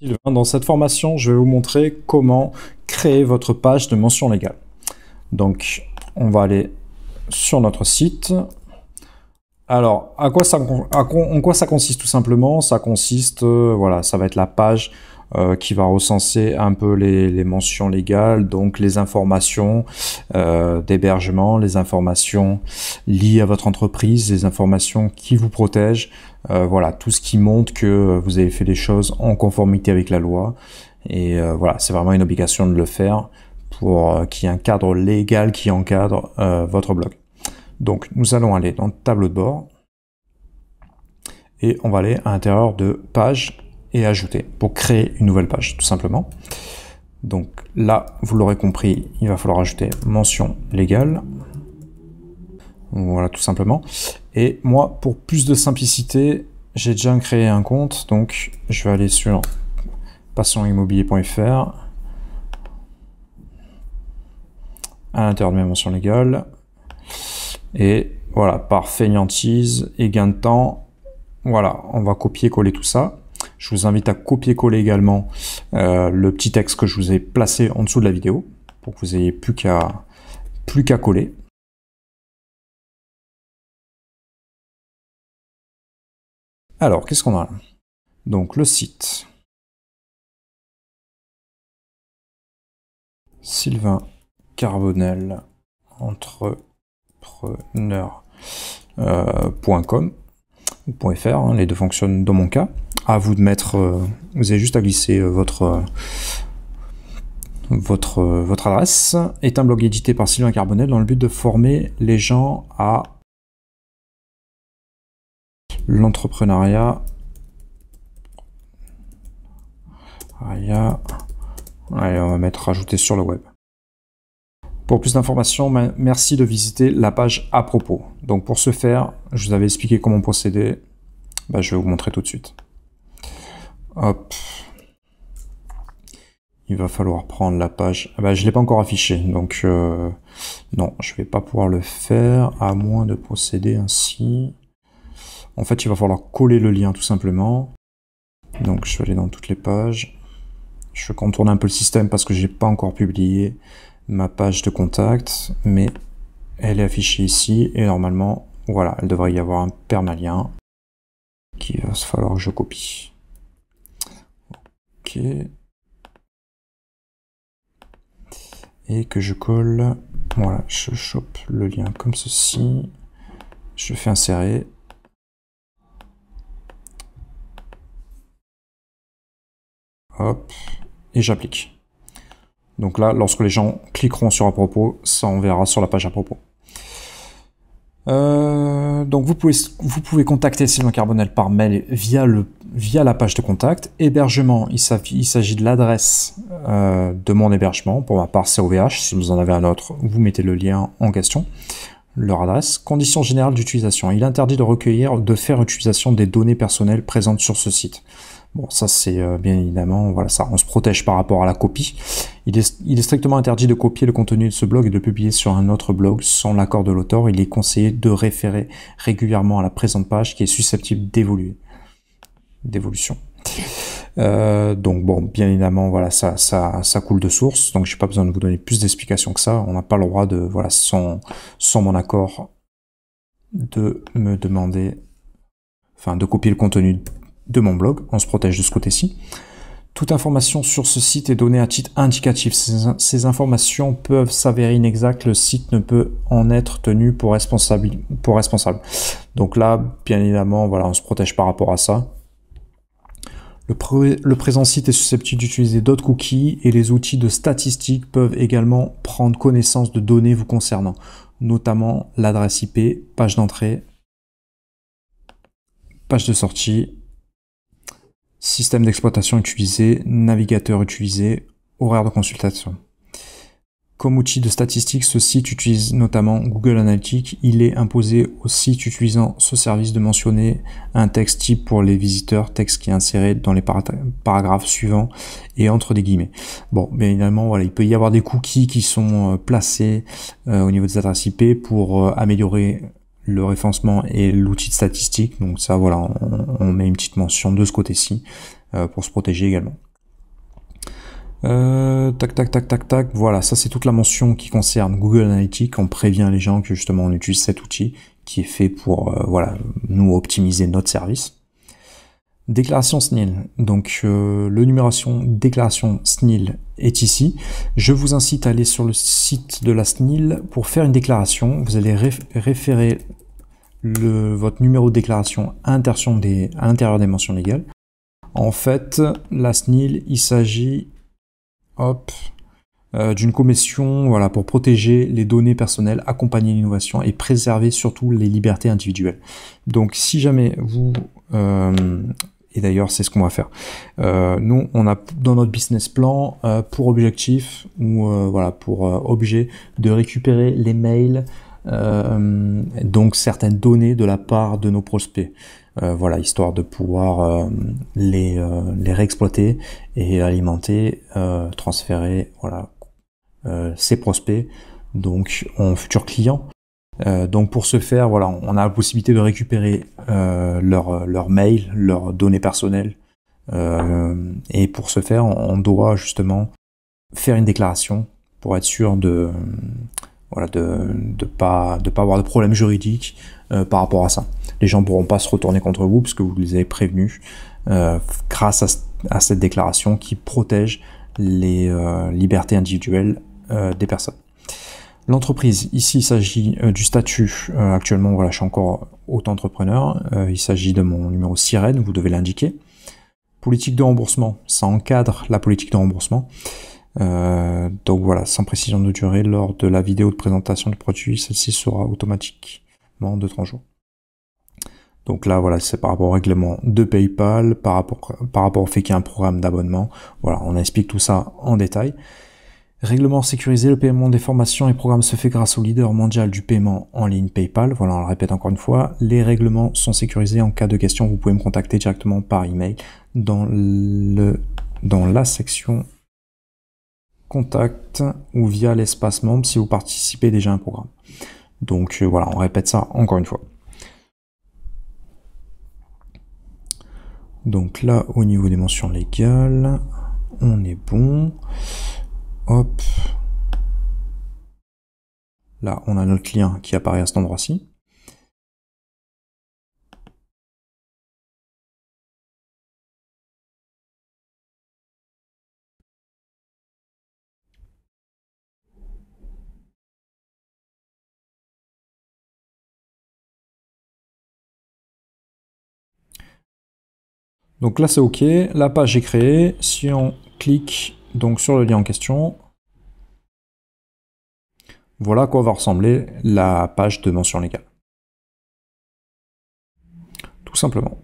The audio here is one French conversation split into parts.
Sylvain, dans cette formation, je vais vous montrer comment créer votre page de mention légale. Donc, on va aller sur notre site. Alors, en quoi ça consiste tout simplement? Ça consiste, voilà, ça va être la page qui va recenser un peu les mentions légales, donc les informations d'hébergement, les informations liées à votre entreprise, les informations qui vous protègent, voilà, tout ce qui montre que vous avez fait les choses en conformité avec la loi. Et voilà, c'est vraiment une obligation de le faire pour qu'il y ait un cadre légal qui encadre votre blog. Donc, nous allons aller dans le tableau de bord et on va aller à l'intérieur de page et ajouter pour créer une nouvelle page, tout simplement. Donc là, vous l'aurez compris, il va falloir ajouter mention légale. Voilà, tout simplement. Et moi, pour plus de simplicité, j'ai déjà créé un compte, donc je vais aller sur passionimmobilier.fr à l'intérieur de mes mentions légales. Et voilà, par fainéantise et gain de temps, voilà, on va copier-coller tout ça. Je vous invite à copier-coller également le petit texte que je vous ai placé en dessous de la vidéo pour que vous ayez plus qu'à coller. Alors, qu'est-ce qu'on a là? Donc, le site. Sylvain Carbonel, entrepreneur.com ou .fr, hein, les deux fonctionnent dans mon cas. À vous de mettre, vous avez juste à glisser votre adresse. Est un blog édité par Sylvain Carbonel dans le but de former les gens à l'entrepreneuriat. Allez, on va mettre rajouter sur le web. Pour plus d'informations, merci de visiter la page à propos. Donc pour ce faire, je vous avais expliqué comment procéder. Je vais vous montrer tout de suite. Hop. Il va falloir prendre la page. Je ne l'ai pas encore affiché, donc non, je ne vais pas pouvoir le faire à moins de procéder ainsi. En fait, il va falloir coller le lien tout simplement. Donc je vais aller dans toutes les pages. Je vais contourner un peu le système parce que je n'ai pas encore publié ma page de contact, mais elle est affichée ici et normalement, voilà, elle devrait y avoir un permalien qu'il va falloir que je copie. Ok. Et que je colle, voilà, je chope le lien comme ceci, je fais insérer. Hop, et j'applique. Donc là, lorsque les gens cliqueront sur à propos, ça enverra sur la page à propos. Donc vous pouvez contacter Sylvain Carbonel par mail via la page de contact. Hébergement, il s'agit de l'adresse de mon hébergement. Pour ma part, c'est OVH. Si vous en avez un autre, vous mettez le lien en question, leur adresse. Conditions générales d'utilisation. Il est interdit de faire utilisation des données personnelles présentes sur ce site. Bon, ça c'est bien évidemment, voilà, ça, on se protège par rapport à la copie. Il est strictement interdit de copier le contenu de ce blog et de le publier sur un autre blog sans l'accord de l'auteur. Il est conseillé de référer régulièrement à la présente page qui est susceptible d'évolution. Donc bon, bien évidemment, voilà, ça coule de source, donc j'ai pas besoin de vous donner plus d'explications que ça. On n'a pas le droit de, voilà, sans mon accord, de me demander, enfin, de copier le contenu de mon blog. On se protège de ce côté-ci. Toute information sur ce site est donnée à titre indicatif. Ces informations peuvent s'avérer inexactes. Le site ne peut en être tenu pour responsable. Donc là, bien évidemment, voilà, on se protège par rapport à ça. Le présent site est susceptible d'utiliser d'autres cookies et les outils de statistiques peuvent également prendre connaissance de données vous concernant, notamment l'adresse IP, page d'entrée, page de sortie, système d'exploitation utilisé, navigateur utilisé, horaire de consultation. Comme outil de statistique, ce site utilise notamment Google Analytics. Il est imposé aux sites utilisant ce service de mentionner un texte type pour les visiteurs, texte qui est inséré dans les paragraphes suivants et entre des guillemets. Bon, bien évidemment, voilà, il peut y avoir des cookies qui sont placés au niveau des adresses IP pour améliorer le référencement et l'outil de statistique. Donc ça, voilà, on met une petite mention de ce côté-ci pour se protéger également. Tac, tac, tac, tac, tac. Voilà, ça c'est toute la mention qui concerne Google Analytics. On prévient les gens que justement on utilise cet outil qui est fait pour voilà, nous optimiser notre service. Déclaration SNIL. Donc le numération déclaration SNIL est ici. Je vous incite à aller sur le site de la SNIL pour faire une déclaration. Vous allez référer votre numéro de déclaration à l'intérieur des mentions légales. En fait, la SNIL, il s'agit d'une commission voilà, pour protéger les données personnelles, accompagner l'innovation et préserver surtout les libertés individuelles. Donc si jamais vous... et d'ailleurs c'est ce qu'on va faire. Nous on a dans notre business plan pour objectif ou voilà pour objet de récupérer les mails, donc certaines données de la part de nos prospects. Voilà, histoire de pouvoir les réexploiter et alimenter, transférer voilà, ces prospects donc en futurs clients. Donc pour ce faire, voilà, on a la possibilité de récupérer leur mail, leurs données personnelles. Et pour ce faire, on doit justement faire une déclaration pour être sûr de voilà, de pas avoir de problème juridique par rapport à ça. Les gens ne pourront pas se retourner contre vous puisque vous les avez prévenus grâce à cette déclaration qui protège les libertés individuelles des personnes. L'entreprise, ici il s'agit du statut, actuellement voilà, je suis encore auto-entrepreneur, il s'agit de mon numéro SIREN, vous devez l'indiquer. Politique de remboursement, ça encadre la politique de remboursement. Donc voilà, sans précision de durée, lors de la vidéo de présentation du produit, celle-ci sera automatiquement de 30 jours. Donc là, voilà, c'est par rapport au règlement de PayPal, par rapport au fait qu'il y a un programme d'abonnement. Voilà, on explique tout ça en détail. Règlement sécurisé, le paiement des formations et programmes se fait grâce au leader mondial du paiement en ligne PayPal. Voilà, on le répète encore une fois, les règlements sont sécurisés. En cas de question, vous pouvez me contacter directement par email dans la section contact ou via l'espace membre si vous participez déjà à un programme. Donc voilà, on répète ça encore une fois. Donc là, au niveau des mentions légales, on est bon. Hop. Là, on a notre client qui apparaît à cet endroit-ci. Donc là, c'est OK. La page est créée. Si on clique donc sur le lien en question, voilà à quoi va ressembler la page de mention légale. Tout simplement.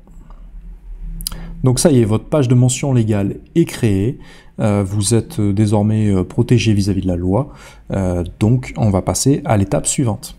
Donc ça y est, votre page de mention légale est créée. Vous êtes désormais protégé vis-à-vis de la loi. Donc on va passer à l'étape suivante.